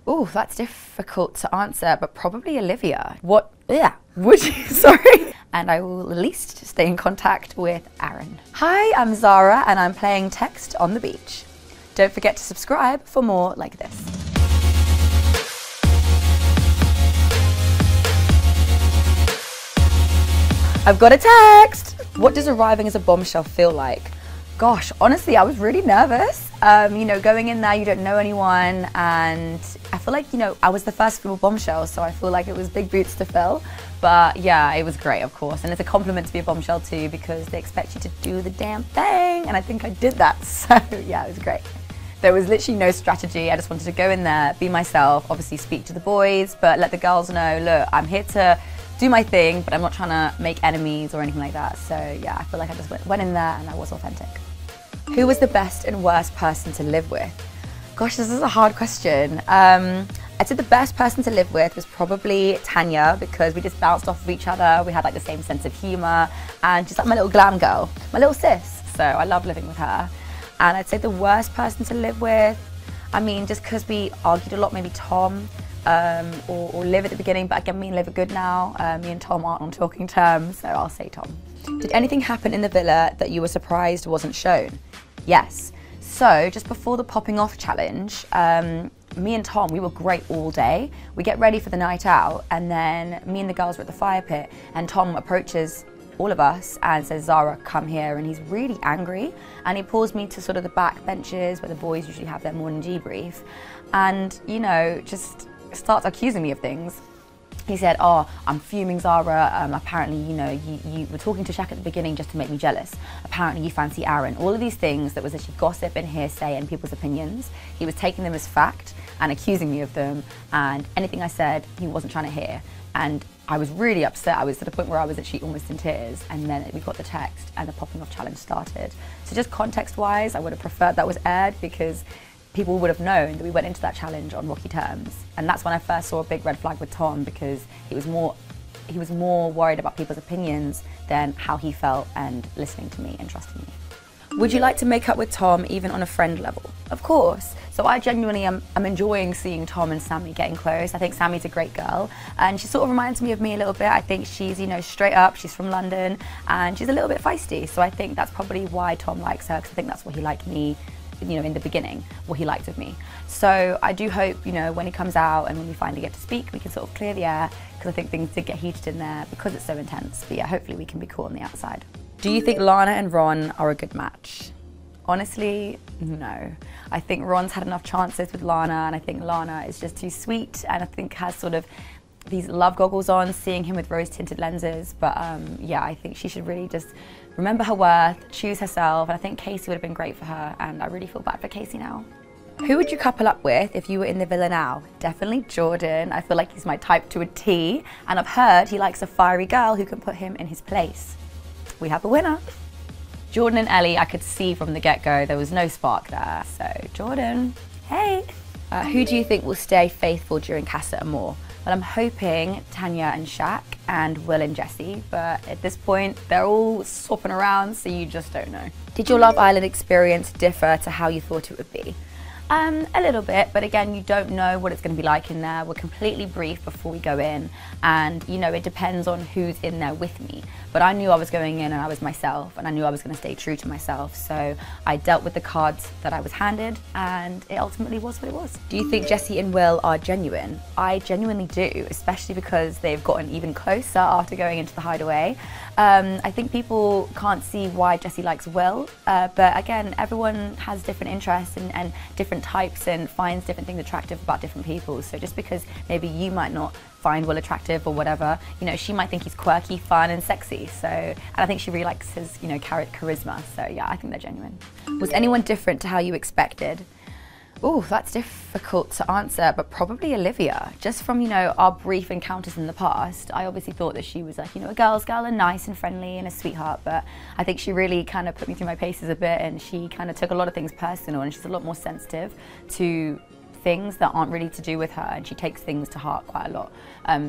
Oh, that's difficult to answer, but probably Olivia. What, yeah, would you, sorry. And I will at least stay in contact with Aaron. Hi, I'm Zara and I'm playing text on the beach. Don't forget to subscribe for more like this. I've got a text. What does arriving as a bombshell feel like? Gosh, honestly, I was really nervous. You know, going in there, you don't know anyone, and I feel like, you know, I was the first female bombshell, so I feel like it was big boots to fill. But yeah, it was great, of course, and it's a compliment to be a bombshell too, because they expect you to do the damn thing, and I think I did that, so yeah, it was great. There was literally no strategy. I just wanted to go in there, be myself, obviously speak to the boys, but let the girls know, look, I'm here to do my thing, but I'm not trying to make enemies or anything like that. So yeah, I feel like I just went in there and I was authentic. Who was the best and worst person to live with? Gosh, this is a hard question. I'd say the best person to live with was probably Tanya, because we just bounced off of each other. We had like the same sense of humor, and she's like my little glam girl, my little sis. So I love living with her. And I'd say the worst person to live with, I mean, just because we argued a lot, maybe Tom, or Liv at the beginning, but again, me and Liv are good now. Me and Tom aren't on talking terms, so I'll say Tom. Did anything happen in the villa that you were surprised wasn't shown? Yes. So just before the popping off challenge, me and Tom, we were great all day. We get ready for the night out, and then me and the girls were at the fire pit, and Tom approaches all of us and says, Zara, come here, and he's really angry, and he pulls me to sort of the back benches where the boys usually have their morning debrief, and, you know, just starts accusing me of things. He said, oh, I'm fuming, Zara. Apparently, you know, you were talking to Shaq at the beginning just to make me jealous. Apparently, you fancy Aaron. All of these things that was actually gossip and hearsay and people's opinions. He was taking them as fact and accusing me of them. And anything I said, he wasn't trying to hear. And I was really upset. I was to the point where I was actually almost in tears. And then we got the text and the popping off challenge started. So just context-wise, I would have preferred that was aired, because people would have known that we went into that challenge on rocky terms. And that's when I first saw a big red flag with Tom, because he was more worried about people's opinions than how he felt and listening to me and trusting me. Would you like to make up with Tom even on a friend level? Of course. So I genuinely am enjoying seeing Tom and Sammy getting close. I think Sammy's a great girl, and she sort of reminds me of me a little bit. I think she's, you know, straight up, she's from London, and she's a little bit feisty. So I think that's probably why Tom likes her, because I think that's what he liked me, you know, in the beginning, what he liked of me. So I do hope, you know, when he comes out and when we finally get to speak, we can sort of clear the air, because I think things did get heated in there because it's so intense. But yeah, hopefully we can be cool on the outside. Do you think Lana and Ron are a good match? Honestly, no. I think Ron's had enough chances with Lana, and I think Lana is just too sweet, and I think has sort of these love goggles on, seeing him with rose-tinted lenses. But yeah, I think she should really just remember her worth, choose herself, and I think Casey would have been great for her, and I really feel bad for Casey now. Who would you couple up with if you were in the villa now? Definitely Jordan. I feel like he's my type to a T, and I've heard he likes a fiery girl who can put him in his place. We have a winner. Jordan and Ellie, I could see from the get-go there was no spark there. So Jordan, hey. Who do you think will stay faithful during Casa Amor? Well, I'm hoping Tanya and Shaq and Will and Jessie, but at this point they're all swapping around, so you just don't know. Did your Love Island experience differ to how you thought it would be? A little bit, but again, you don't know what it's going to be like in there. We're completely briefed before we go in, and you know, it depends on who's in there with me. But I knew I was going in and I was myself, and I knew I was going to stay true to myself. So I dealt with the cards that I was handed, and it ultimately was what it was. Do you think Jessie and Will are genuine? I genuinely do, especially because they've gotten even closer after going into the hideaway. I think people can't see why Jessie likes Will, but again, everyone has different interests and different types and finds different things attractive about different people. So just because maybe you might not find Will attractive or whatever, you know, she might think he's quirky, fun and sexy. So, and I think she really likes his, you know, charisma. So yeah, I think they're genuine. Was anyone different to how you expected? Oh, that's difficult to answer, but probably Olivia. Just from, you know, our brief encounters in the past, I obviously thought that she was like, you know, a girl's girl and nice and friendly and a sweetheart, but I think she really kind of put me through my paces a bit, and she kind of took a lot of things personal, and she's a lot more sensitive to things that aren't really to do with her, and she takes things to heart quite a lot.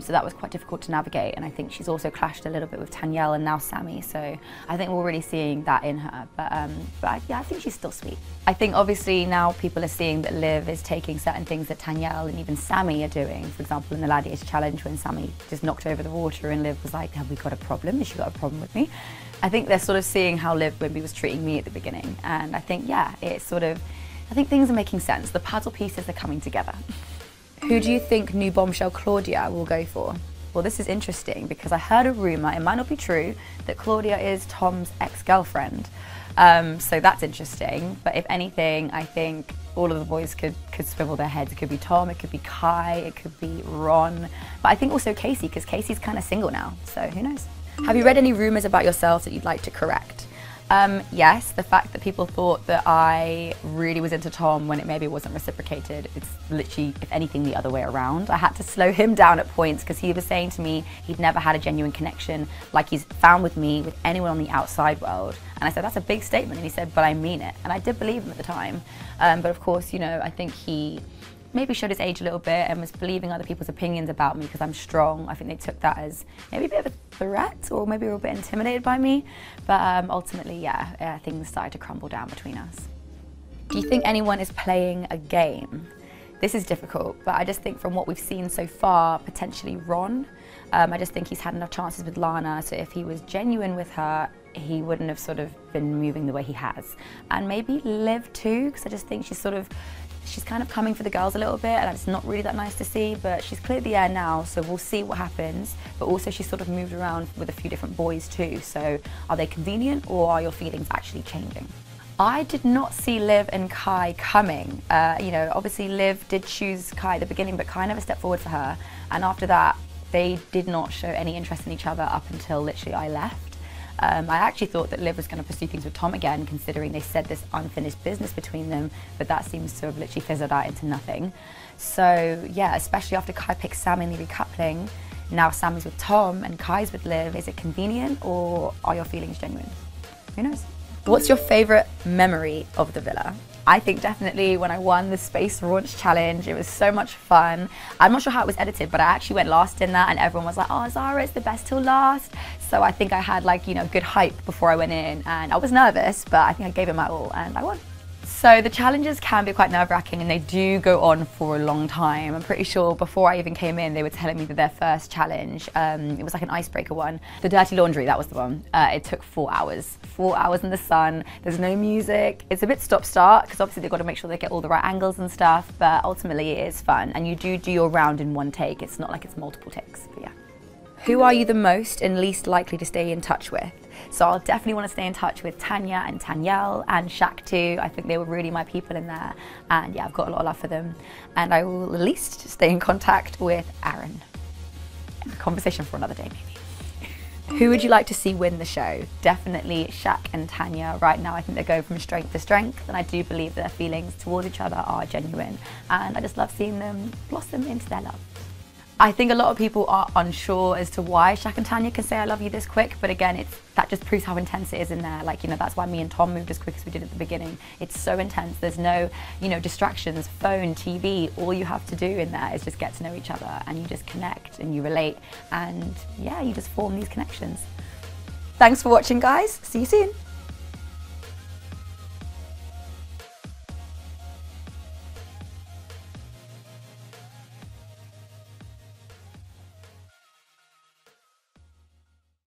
So that was quite difficult to navigate, and I think she's also clashed a little bit with Tanyel and now Sammy, so I think we're really seeing that in her, but yeah, I think she's still sweet. I think obviously now people are seeing that Liv is taking certain things that Tanyel and even Sammy are doing. For example, in the Gladiator Challenge, when Sammy just knocked over the water and Liv was like, have we got a problem? Has she got a problem with me? I think they're sort of seeing how Liv Wimby was treating me at the beginning, and I think, yeah, it's sort of, I think things are making sense. The puzzle pieces are coming together. Who do you think new bombshell Claudia will go for? Well, this is interesting because I heard a rumour, it might not be true, that Claudia is Tom's ex-girlfriend. So that's interesting, but if anything, I think all of the boys could swivel their heads. It could be Tom, it could be Kai, it could be Ron, but I think also Casey, because Casey's kind of single now, so who knows? Have you read any rumours about yourself that you'd like to correct? Yes, the fact that people thought that I really was into Tom when it maybe wasn't reciprocated, it's literally, if anything, the other way around. I had to slow him down at points because he was saying to me he'd never had a genuine connection like he's found with me with anyone on the outside world. And I said, that's a big statement. And he said, but I mean it. And I did believe him at the time. But of course, you know, I think he maybe showed his age a little bit and was believing other people's opinions about me because I'm strong. I think they took that as maybe a bit of a threat, or maybe were a bit intimidated by me. But ultimately, yeah, things started to crumble down between us. Do you think anyone is playing a game? This is difficult, but I just think from what we've seen so far, potentially Ron. I just think he's had enough chances with Lana, so if he was genuine with her, he wouldn't have sort of been moving the way he has. And maybe Liv too, because I just think she's kind of coming for the girls a little bit, and it's not really that nice to see, but she's cleared the air now, so we'll see what happens. But also she's sort of moved around with a few different boys too, so are they convenient, or are your feelings actually changing? I did not see Liv and Kai coming. You know, obviously Liv did choose Kai at the beginning, but Kai never stepped forward for her, and after that they did not show any interest in each other up until literally I left. I actually thought that Liv was going to pursue things with Tom again, considering they said this unfinished business between them, but that seems to have literally fizzled out into nothing. So yeah, especially after Kai picked Sam in the recoupling, now Sammy's with Tom and Kai's with Liv. Is it convenient, or are your feelings genuine? Who knows? What's your favourite memory of the villa? I think definitely when I won the Space Launch Challenge. It was so much fun. I'm not sure how it was edited, but I actually went last in that, and everyone was like, oh, Zara, it's the best till last. So I think I had, like, you know, good hype before I went in, and I was nervous, but I think I gave it my all and I won. So the challenges can be quite nerve-wracking, and they do go on for a long time. I'm pretty sure before I even came in, they were telling me that their first challenge, it was like an icebreaker one. The dirty laundry, that was the one. It took 4 hours. 4 hours in the sun, there's no music. It's a bit stop-start, because obviously they've got to make sure they get all the right angles and stuff, but ultimately it is fun. And you do your round in one take. It's not like it's multiple takes, but yeah. Who are you the most and least likely to stay in touch with? So I'll definitely want to stay in touch with Tanya and Tanyel and Shaq too. I think they were really my people in there, and yeah, I've got a lot of love for them. And I will at least stay in contact with Aaron. Conversation for another day maybe. Who would you like to see win the show? Definitely Shaq and Tanya. Right now I think they're going from strength to strength, and I do believe their feelings towards each other are genuine, and I just love seeing them blossom into their love. I think a lot of people are unsure as to why Shaq and Tanya can say I love you this quick, but again, that just proves how intense it is in there. Like, you know, that's why me and Tom moved as quick as we did at the beginning. It's so intense. There's no, you know, distractions, phone, TV. All you have to do in there is just get to know each other, and you just connect and you relate, and yeah, you just form these connections. Thanks for watching, guys. See you soon.